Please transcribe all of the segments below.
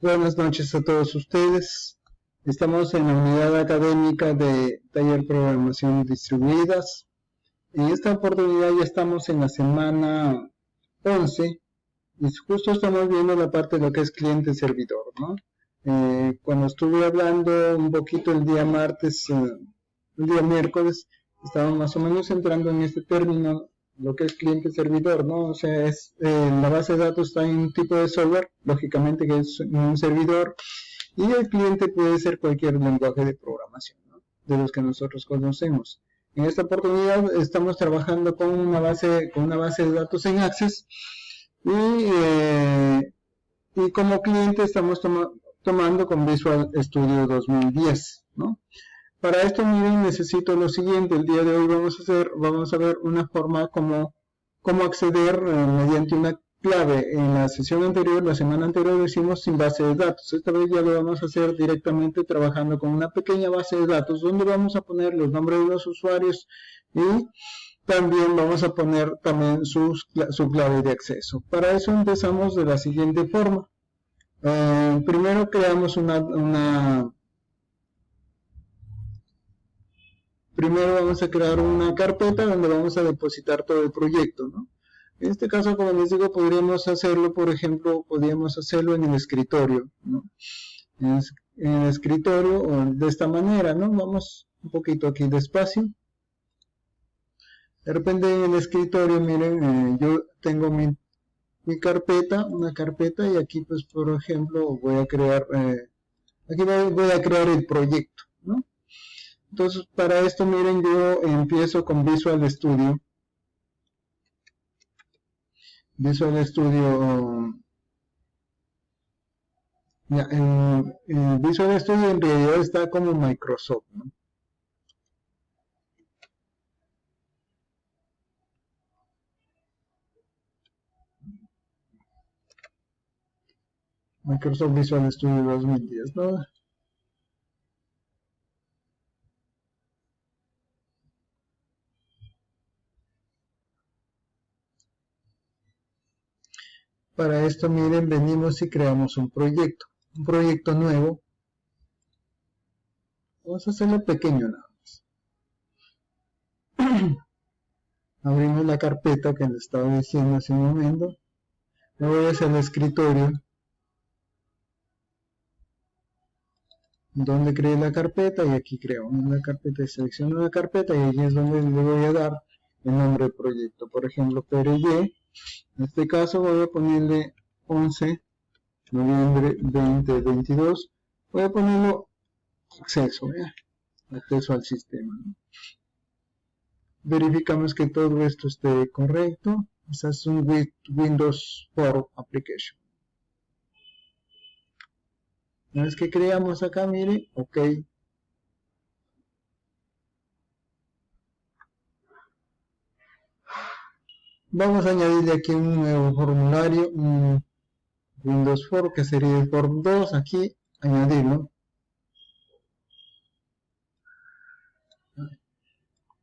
Buenas noches a todos ustedes. Estamos en la unidad académica de Taller Programación Distribuidas. En esta oportunidad ya estamos en la semana 11 y justo estamos viendo la parte de lo que es cliente-servidor, ¿no? Cuando estuve hablando un poquito el día martes, el día miércoles, estábamos más o menos entrando en este término, lo que es cliente-servidor, ¿no? O sea, la base de datos está en un tipo de software, lógicamente que es un servidor, y el cliente puede ser cualquier lenguaje de programación, ¿no? De los que nosotros conocemos. En esta oportunidad estamos trabajando con una base de datos en Access y como cliente estamos tomando con Visual Studio 2010, ¿no? Para esto, miren, necesito lo siguiente. El día de hoy vamos a ver una forma cómo acceder mediante una clave. En la sesión anterior, la semana anterior, decimos sin base de datos. Esta vez ya lo vamos a hacer directamente trabajando con una pequeña base de datos donde vamos a poner los nombres de los usuarios y también vamos a poner también su clave de acceso. Para eso empezamos de la siguiente forma. Primero creamos Primero vamos a crear una carpeta donde vamos a depositar todo el proyecto, ¿no? En este caso, como les digo, podríamos hacerlo, por ejemplo, en el escritorio, ¿no? En el escritorio o de esta manera, ¿no? Vamos un poquito aquí despacio. De repente en el escritorio, miren, yo tengo mi carpeta, una carpeta, y aquí, pues, por ejemplo, voy a crear el proyecto, ¿no? Entonces, para esto, miren, yo empiezo con Visual Studio. Visual Studio, Visual Studio en realidad está como Microsoft, ¿no? Microsoft Visual Studio 2010, ¿no? Para esto, miren, venimos y creamos un proyecto nuevo. Vamos a hacerlo pequeño nada más. Abrimos la carpeta que les estaba diciendo hace un momento. Me voy hacia el escritorio, donde creé la carpeta, y aquí creo una carpeta y selecciono la carpeta, y aquí es donde le voy a dar el nombre del proyecto. Por ejemplo, PRY. En este caso voy a ponerle 11 de noviembre 2022. Voy a ponerlo acceso al sistema, ¿no? Verificamos que todo esto esté correcto. Esta es un Windows 4 application. Una vez que creamos acá, miren, ok. Vamos a añadirle aquí un nuevo formulario, un Windows 4, que sería el form 2, aquí, añadirlo.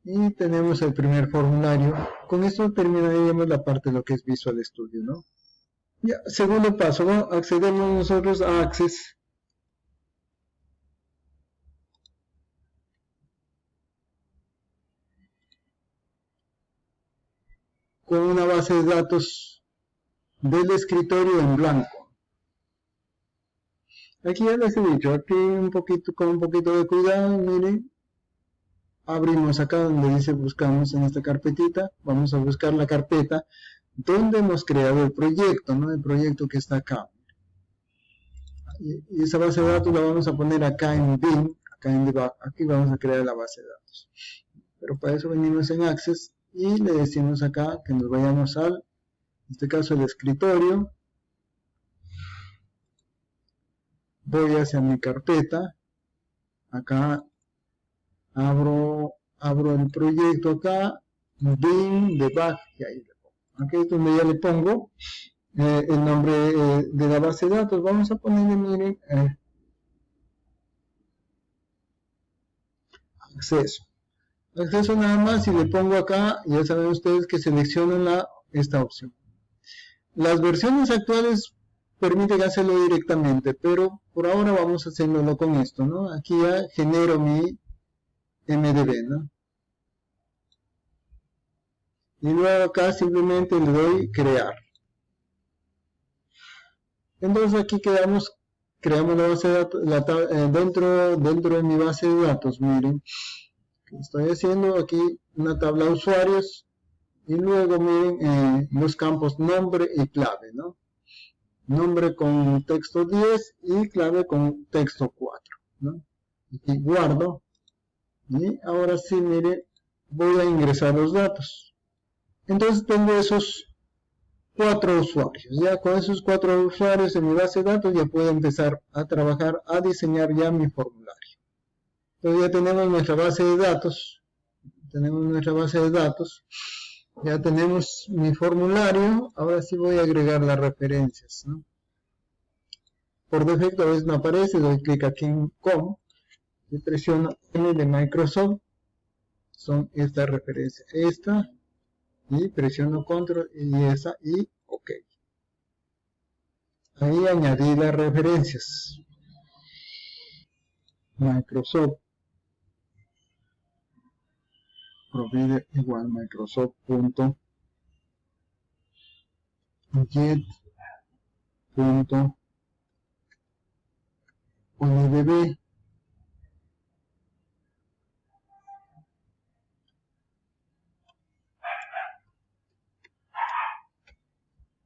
Y tenemos el primer formulario. Con esto terminaríamos la parte de lo que es Visual Studio, ¿no? Ya, segundo paso, ¿no? Accedemos nosotros a Access. Con una base de datos del escritorio en blanco. Aquí ya les he dicho, aquí con un poquito de cuidado, miren. Abrimos acá donde dice buscamos en esta carpetita, vamos a buscar la carpeta donde hemos creado el proyecto, ¿no? El proyecto que está acá. Y esa base de datos la vamos a poner acá en bin, acá en debug, aquí vamos a crear la base de datos. Pero para eso venimos en Access y le decimos acá que nos vayamos en este caso el escritorio. Voy hacia mi carpeta, acá abro el proyecto acá, bin, debug, y ahí le pongo. Aquí es donde ya le pongo el nombre de la base de datos. Vamos a ponerle, miren, acceso nada más, y le pongo acá, ya saben ustedes que seleccionan esta opción. Las versiones actuales permite hacerlo directamente, pero por ahora vamos a hacerlo con esto, ¿no? Aquí ya genero mi MDB, ¿no? Y luego acá simplemente le doy crear. Entonces aquí creamos la base de datos, dentro de mi base de datos, miren, estoy haciendo aquí una tabla de usuarios y luego miren los campos nombre y clave, ¿no? Nombre con texto 10 y clave con texto 4, ¿no? Aquí guardo y ahora sí, miren, voy a ingresar los datos. Entonces tengo esos 4 usuarios. Ya con esos 4 usuarios en mi base de datos ya puedo empezar a trabajar, a diseñar ya mi formulario. Entonces ya tenemos nuestra base de datos. Ya tenemos mi formulario. Ahora sí voy a agregar las referencias, ¿no? Por defecto a veces no aparece, doy clic aquí en COM y presiono M de Microsoft. Son estas referencias. Esta. Y presiono control y esa y ok. Ahí añadí las referencias. Microsoft provider igual Microsoft.get.odb.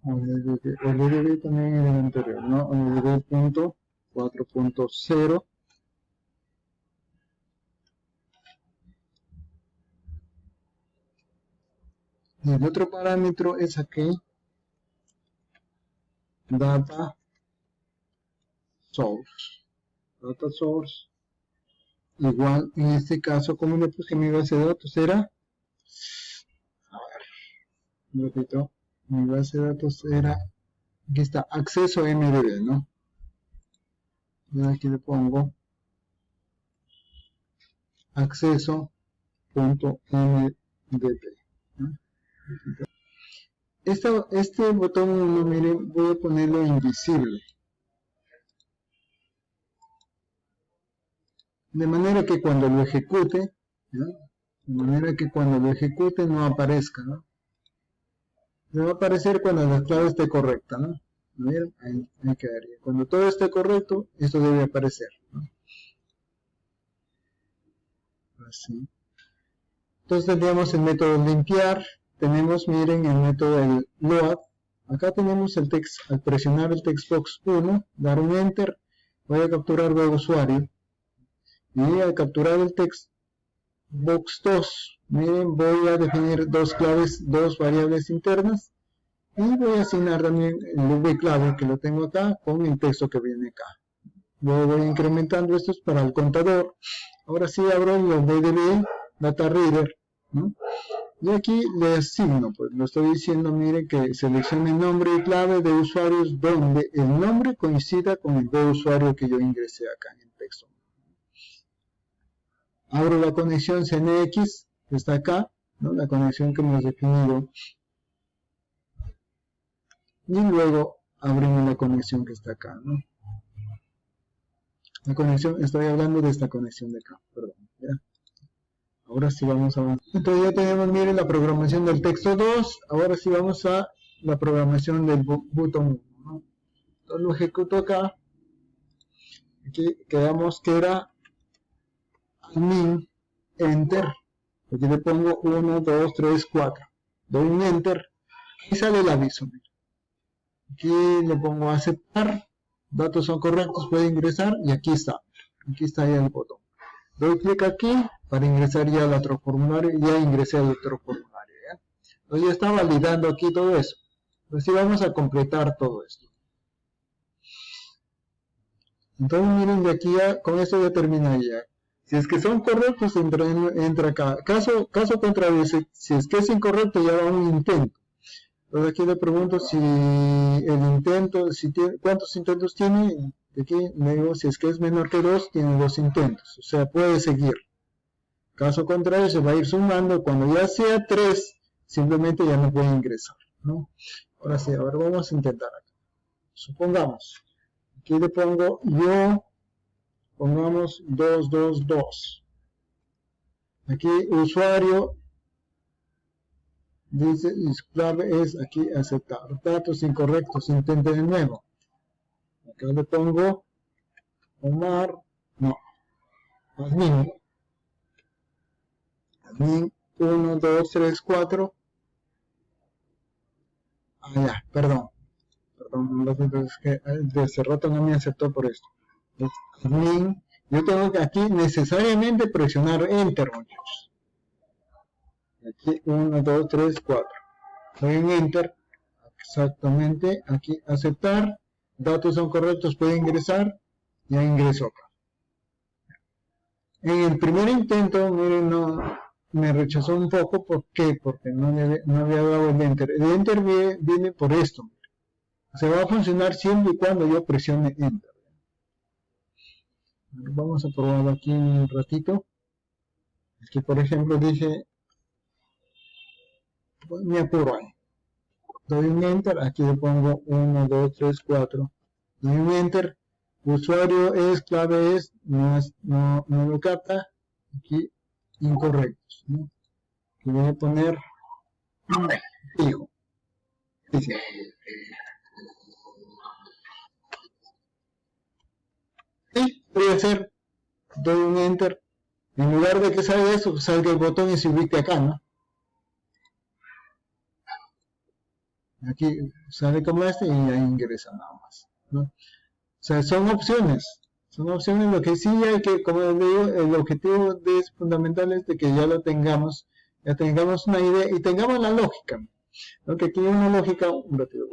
ODB también en el anterior, ¿no? ODB.4.0. Y el otro parámetro es aquí, data source. Data source igual, en este caso, como le puse mi base de datos, era, a ver, repito, mi base de datos era, aquí está, acceso MDB, ¿no? Y aquí le pongo acceso.mdb, ¿no? Este botón, miren, voy a ponerlo invisible, de manera que cuando lo ejecute, ¿no? No aparezca, ¿no? Le va a aparecer cuando la clave esté correcta, ¿no? ¿Vieron? Ahí quedaría. Cuando todo esté correcto, esto debe aparecer, ¿no? Así. Entonces tendríamos el método limpiar, tenemos, miren, el método del load. Acá tenemos el text, al presionar el text box 1, dar un enter, voy a capturar web usuario. Y al capturar el text box 2, miren, voy a definir dos variables internas. Y voy a asignar también el vclave que lo tengo acá con el texto que viene acá. Luego voy incrementando estos para el contador. Ahora sí abro los DDB, Data Reader, ¿no? Y aquí le asigno, pues lo estoy diciendo, mire que seleccione el nombre y clave de usuarios donde el nombre coincida con el de usuario que yo ingresé acá en el texto. Abro la conexión CNX, que está acá, ¿no? La conexión que hemos definido. Y luego abrimos la conexión que está acá, ¿no? La conexión, estoy hablando de esta conexión de acá, perdón, ¿ya? Ahora sí vamos a ver. Entonces ya tenemos, miren, la programación del texto 2, ahora sí vamos a la programación del botón 1, ¿no? Entonces lo ejecuto acá, aquí quedamos que era admin, enter, aquí le pongo 1, 2, 3, 4, doy un enter, y sale el aviso, miren. Aquí le pongo aceptar, datos son correctos, puede ingresar y aquí está ya el botón. Doy clic aquí para ingresar ya al otro formulario y ya ingresé al otro formulario, ¿ya? Entonces ya está validando aquí todo eso. Entonces vamos a completar todo esto. Entonces miren, de aquí ya, con esto ya termina ya. Si es que son correctos, entra acá. Caso contrario, si es que es incorrecto, ya va un intento. Entonces aquí le pregunto si el intento, cuántos intentos tiene. Aquí le digo, si es que es menor que 2, tiene 2 intentos. O sea, puede seguir. Caso contrario, se va a ir sumando. Cuando ya sea 3, simplemente ya no puede ingresar, ¿no? Ahora sí, ahora vamos a intentar acá. supongamos, aquí le pongo yo, pongamos 222. Aquí usuario, dice, clave es aquí aceptar. Datos incorrectos, intente de nuevo. Acá le pongo Omar, no, admin 1, 2, 3, 4. Ya, perdón, es que de hace rato no me aceptó por esto. Admin, yo tengo que aquí necesariamente presionar Enter, muchachos. Aquí 1, 2, 3, 4. Doy en Enter, exactamente, aquí aceptar, datos son correctos, puede ingresar, ya ingresó acá. En el primer intento, miren, no, me rechazó un poco, ¿por qué? Porque no había dado el Enter. El Enter viene por esto. Se va a funcionar siempre y cuando yo presione Enter. Vamos a probar aquí un ratito. Aquí, por ejemplo, dice, pues me apuro ahí. Doy un Enter, aquí le pongo 1, 2, 3, 4. Doy un Enter. Usuario es, clave es, no lo capta. Aquí, incorrectos, ¿no? Aquí voy a poner fijo. Dice. Y voy a hacer, doy un Enter. En lugar de que salga eso, salga el botón y se ubique acá, ¿no? Aquí sale como este y ahí ingresa nada más, ¿no? O sea, son opciones, lo que sí hay que, como les digo, el objetivo fundamental es de que ya tengamos una idea y tengamos la lógica, ¿no? Que aquí hay una lógica, un ratito.